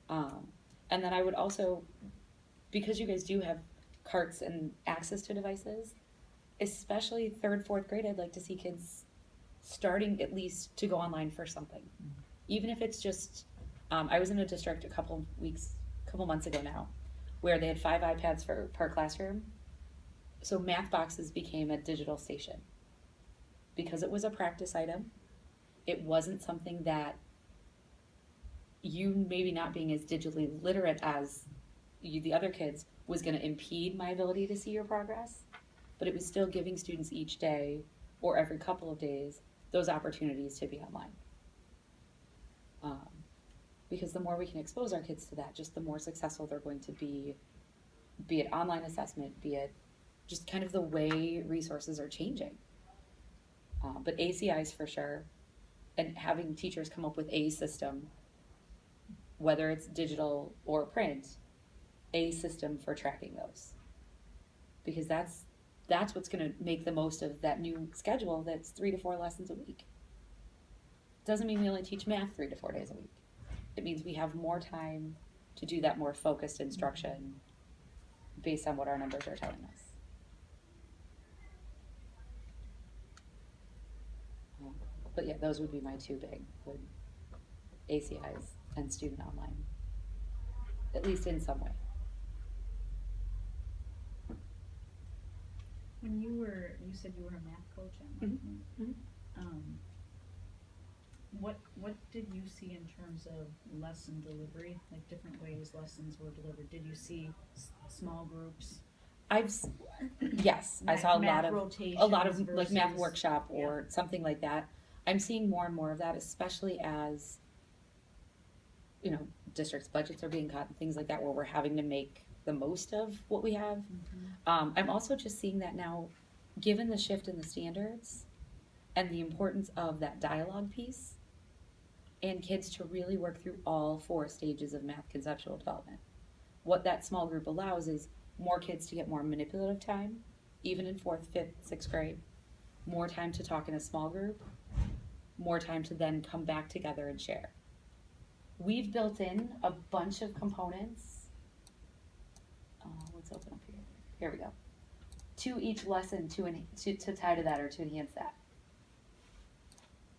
And then I would also, because you guys do have carts and access to devices, especially third, fourth grade, I'd like to see kids starting at least to go online for something. Even if it's just, I was in a district a couple months ago now, where they had 5 iPads per classroom. So math boxes became a digital station because it was a practice item. It wasn't something that you maybe not being as digitally literate as you, the other kids, was going to impede my ability to see your progress, but it was still giving students each day or every couple of days those opportunities to be online. Um, because the more we can expose our kids to that, just the more successful they're going to be it online assessment, be it just kind of the way resources are changing. But ACIs for sure, and having teachers come up with a system, whether it's digital or print, a system for tracking those. Because that's what's going to make the most of that new schedule that's 3 to 4 lessons a week. Doesn't mean we only teach math 3 to 4 days a week. It means we have more time to do that more focused instruction based on what our numbers are telling us. But yeah, those would be my two big, would ACIs and student online, at least in some way. When you said you were a math coach at one point. Mm-hmm. What did you see in terms of lesson delivery, like different ways lessons were delivered? Did you see small groups? Yes, I saw a lot of like math versus, workshop or something like that. I'm seeing more and more of that, especially as districts' budgets are being cut and things like that, where we're having to make the most of what we have. I'm also just seeing that now, given the shift in the standards and the importance of that dialogue piece, and kids to really work through all 4 stages of math conceptual development. What that small group allows is more kids to get more manipulative time, even in 4th, 5th, 6th grade, more time to talk in a small group, more time to then come back together and share. We've built in a bunch of components. Let's open up here. Here we go. To each lesson to tie to that or to enhance that.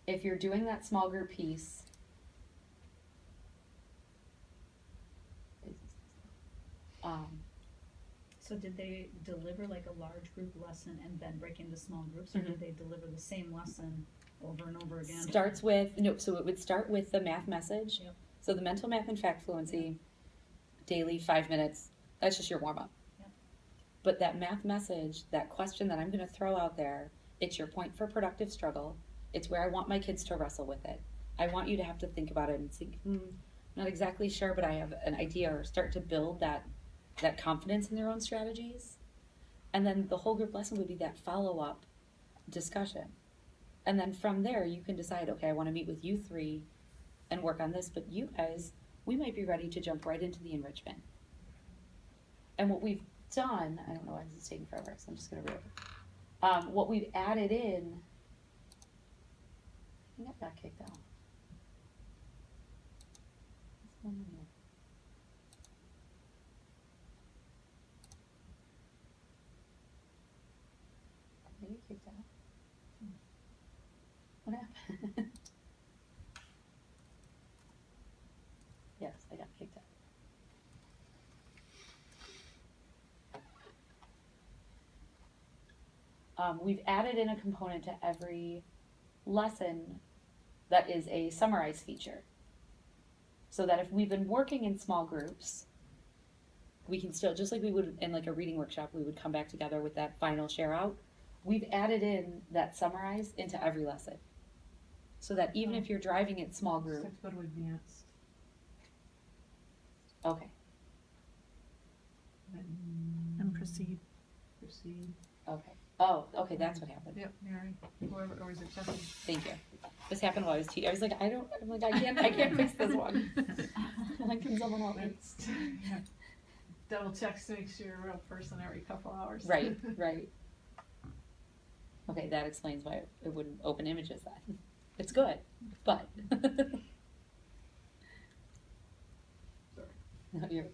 If you're doing that small group piece, so did they deliver like a large group lesson and then break into small groups, or did they deliver the same lesson over and over again? So it would start with the math message. Yep. So the mental math and fact fluency, daily 5 minutes, that's just your warm up. Yep. But that math message, that question that I'm going to throw out there, it's your point for productive struggle. It's where I want my kids to wrestle with it. I want you to have to think about it and think, not exactly sure, but I have an idea, or start to build that confidence in their own strategies. And then the whole group lesson would be that follow-up discussion. And then from there, you can decide, okay, I want to meet with you 3 and work on this, but you guys, we might be ready to jump right into the enrichment. And what we've done, I don't know why this is taking forever, so I'm just going to read it. What we've added in, I think I got kicked out. What's going on here? Did I get kicked out? What happened? Yes, I got kicked out. We've added in a component to every lesson that is a summarize feature. So that if we've been working in small groups, we can still, just like we would in like a reading workshop, we would come back together with that final share out. We've added in that summarize into every lesson. So that even if you're driving in small group. Let's go to advanced. Okay. And proceed. Okay. Oh, okay, that's what happened. Yep, Mary. Whoever always accepted. Thank you. This happened while I was teaching. I was like, I can't fix this one. Like, can someone help me? Yeah. Double checks to make sure you're a real person every couple hours. Right. Okay, that explains why it wouldn't open images then. It's good, but. So No, you're.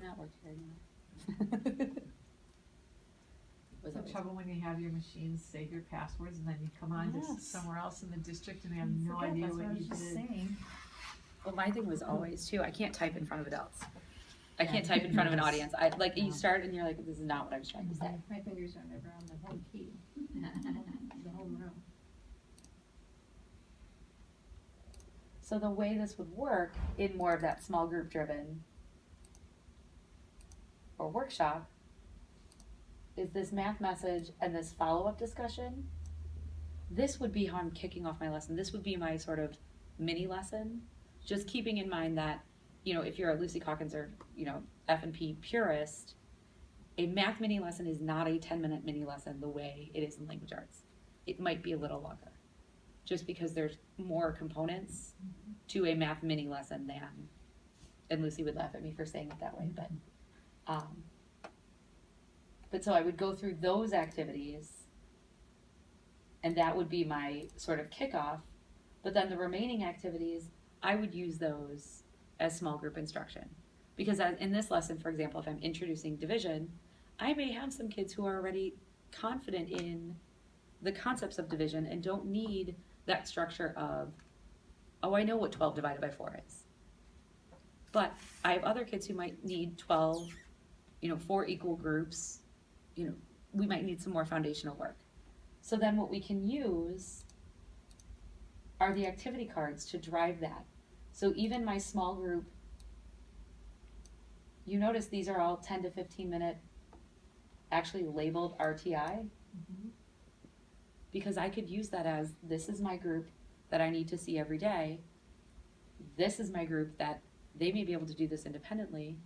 Not working very well. Was The always- trouble when you have your machines save your passwords and then you come on to Yes. somewhere else in the district and they have You no forget, idea that's what I was you just did. saying. Well, my thing was always too, I can't type in front of adults. I Yeah, can't you type get in front of an nervous. audience. I like you Yeah. start and you're like, this is not what I was trying to say. My fingers are never on the home key. The home row. So the way this would work in more of that small group driven or workshop is this math message and this follow-up discussion. This would be how I'm kicking off my lesson. This would be my sort of mini lesson. Just keeping in mind that, you know, if you're a Lucy Calkins or, you know, F&P purist, a math mini lesson is not a 10-minute mini lesson the way it is in language arts. It might be a little longer, just because there's more components to a math mini lesson than, and Lucy would laugh at me for saying it that way, but so I would go through those activities, and that would be my sort of kickoff. But then the remaining activities, I would use those as small group instruction. Because in this lesson, for example, if I'm introducing division, I may have some kids who are already confident in the concepts of division and don't need that structure of, oh, I know what 12 divided by 4 is. But I have other kids who might need 12, you know, 4 equal groups. You know, we might need some more foundational work. So then what we can use are the activity cards to drive that. So even my small group, you notice these are all 10 to 15 minute actually labeled RTI, because I could use that as, this is my group that I need to see every day. This is my group that they may be able to do this independently.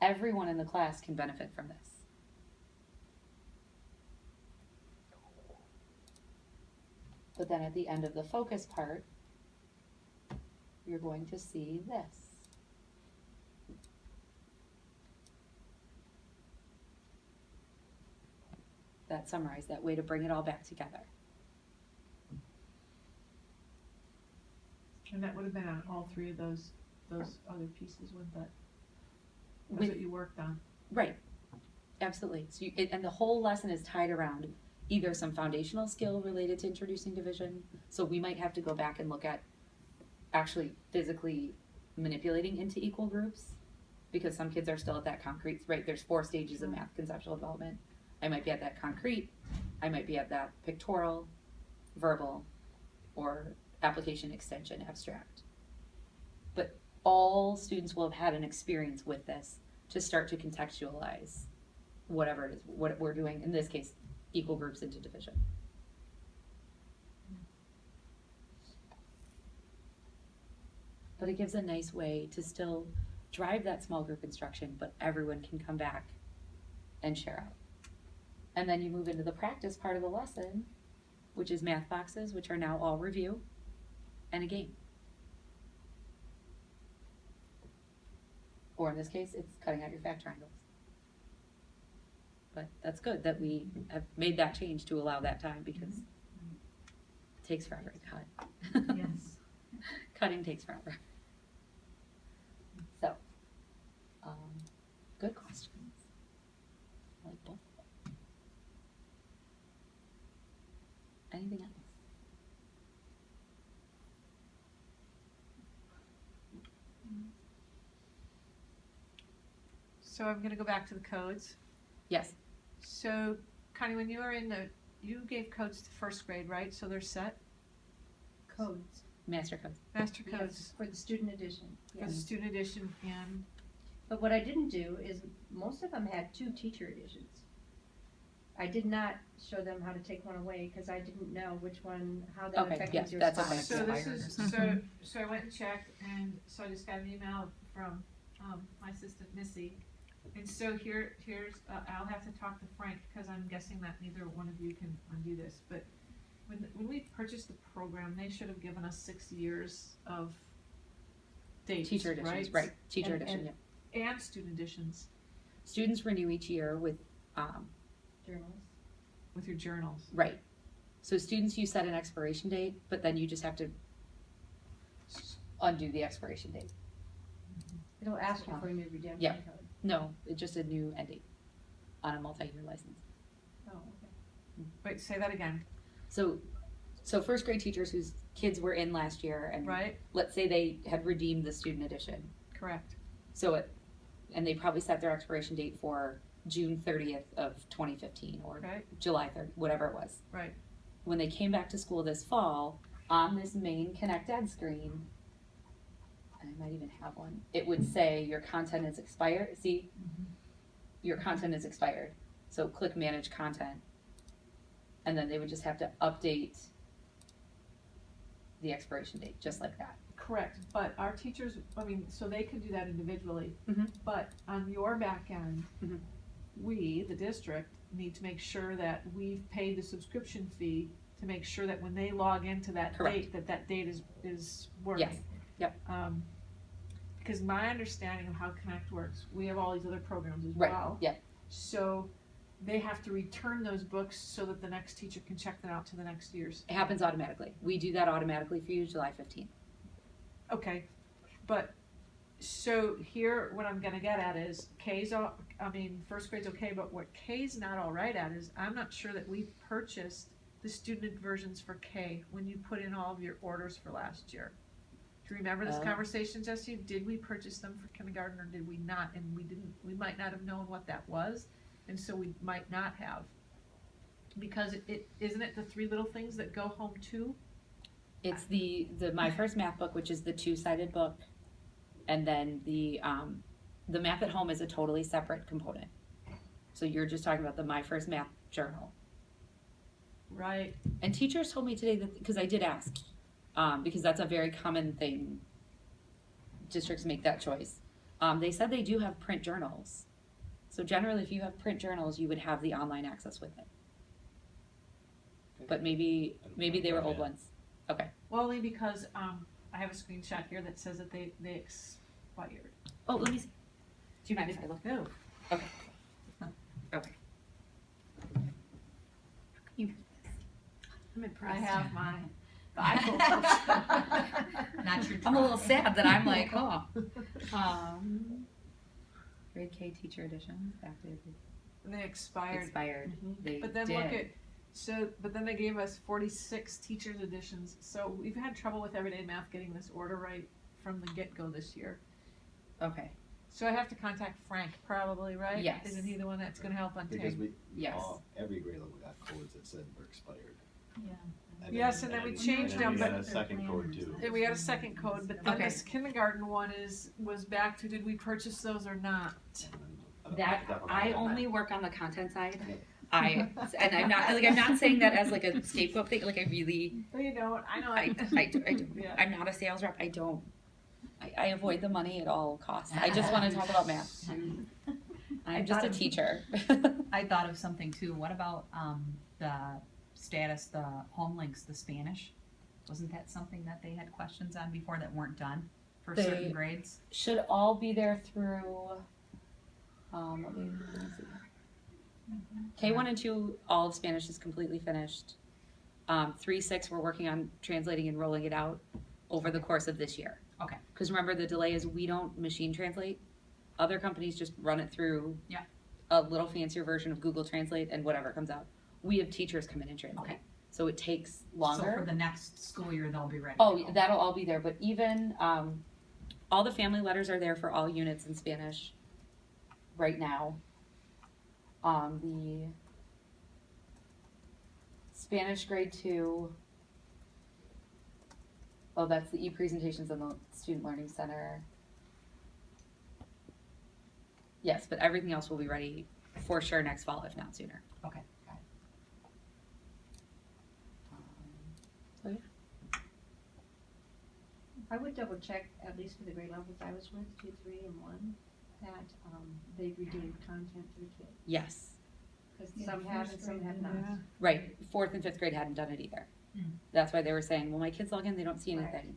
Everyone in the class can benefit from this. But then at the end of the focus part, you're going to see this. That summarize, that way to bring it all back together. And that would have been on all 3 of those other pieces, wouldn't that? That's With- what you worked on. Right, absolutely. So and the whole lesson is tied around either some foundational skill related to introducing division. So we might have to go back and look at actually physically manipulating into equal groups, because some kids are still at that concrete, right? There's 4 stages of math conceptual development. I might be at that concrete, I might be at that pictorial, verbal, or application, extension, abstract. But all students will have had an experience with this to start to contextualize whatever it is, what we're doing, in this case, equal groups into division. But it gives a nice way to still drive that small group instruction, but everyone can come back and share out. And then you move into the practice part of the lesson, which is math boxes, which are now all review, and a game. Or in this case, it's cutting out your fact triangles. But that's good that we have made that change to allow that time, because it takes forever to cut. Yes. Cutting takes forever. So, good questions. I like both of them. Anything else? So I'm gonna go back to the codes. Yes. So, Connie, when you were you gave codes to 1st grade, right? So they're set? Codes. Master codes. Master Yes, codes for the student edition. for the Yes. student edition and, But what I didn't do is, most of them had 2 teacher editions. I did not show them how to take one away, because I didn't know which one, how that Okay, affected yeah, your that's spot. okay. so this Expired or is, something. so I went and checked, and so I just got an email from, my assistant Missy. And so here's, I'll have to talk to Frank, because I'm guessing that neither one of you can undo this, but when we purchased the program, they should have given us 6 years of dates, Teacher editions, right, teacher And- edition, and- yeah. And student editions Students renew each year with, Journals. with your journals. right. So students, you set an expiration date, but then you just have to undo the expiration date. It'll ask you for a new redemption Yeah. code. No, it's just a new end date on a multi-year license. Oh, okay. Wait, say that again, So first grade teachers whose kids were in last year and right? let's say they had redeemed the student edition. Correct. And they probably set their expiration date for June 30th of 2015 or Right. July 30th, whatever it was. Right. When they came back to school this fall, on this main Connect Ed screen, and I might even have one, it would say your content is expired. See, your content is expired. So click manage content. And then they would just have to update the expiration date, just like that. Correct, but our teachers, I mean, so they could do that individually, Mhm. but on your back end, Mhm. we, the district, need to make sure that we've paid the subscription fee to make sure that when they log into that Correct. date, that date is working. Yes, yep. Because my understanding of how Connect works, we have all these other programs as Right, well. yep. So they have to return those books so that the next teacher can check them out to the next year's. It happens automatically. We do that automatically for you July 15th. Okay, but, so here, what I'm gonna get at is, first grade's okay, but what K's not all right at is, I'm not sure that we purchased the student versions for K when you put in all of your orders for last year. Do you remember this Oh. conversation, Jesse? Did we purchase them for kindergarten or did we not? And we didn't, we might not have known what that was, and so we might not have. Because isn't it the three little things that go home too? It's the My First Math book, which is the two-sided book, and then the Math at Home is a totally separate component. So you're just talking about the My First Math journal. Right. And teachers told me today that, because I did ask, because that's a very common thing, districts make that choice. They said they do have print journals. So generally, if you have print journals, you would have the online access with it. But maybe they were old ones. Okay. Well, only because, I have a screenshot here that says that they expired. Oh, let me see. Do you mind if I look? No. Okay. Okay. I'm I impressed. have my, the iPhone version. Not your I'm a little try. sad that I'm like, huh. Grade K teacher edition, active, And they expired. expired. They But then did. look at, but then they gave us 46 teachers editions, so we've had trouble with Everyday Math getting this order right from the get-go this year. Okay. So I have to contact Frank probably, right? Yes. Isn't he the one that's gonna help on Because tape? we, Yes. every grade level got codes that said were expired. Yeah. Yes, and then we changed them, we but- had a second code too. And we had a second code, but then Okay. this kindergarten one was back to, did we purchase those or not? That Definitely I not. only work on the content side. And I'm not saying that as like a scapegoat thing. Like I really, No, you don't, I know. I do. Yeah. I'm not a sales rep. I avoid the money at all costs. I just want to talk about math. I'm just a teacher. I thought of something too. What about the status, the home links, the Spanish? Wasn't that something that they had questions on before that weren't done for They- certain grades? Should all be there through. Let me see. K1 and 2, all of Spanish is completely finished. 3, 6, we're working on translating and rolling it out over the course of this year. Okay. Because remember, the delay is we don't machine translate. Other companies just run it through Yeah. a little fancier version of Google Translate and whatever comes out. We have teachers come in and translate. Okay. So it takes So longer. for the next school year, they'll be ready. Oh, to go. that'll all be there. But even all the family letters are there for all units in Spanish right now. The Spanish grade 2. Oh, that's the e-presentations on the Student Learning Center. Yes, but everything else will be ready for sure next fall, if not sooner. Okay, got it. So yeah. I would double check, at least for the grade levels I was with, 2, 3, and 1, that they've redeemed content for the kids. Yes. Because Yeah, some have and first some grade have and not. Right. 4th and 5th grade hadn't done it either. Mm. That's why they were saying, well, my kids log in, they don't see Right. anything.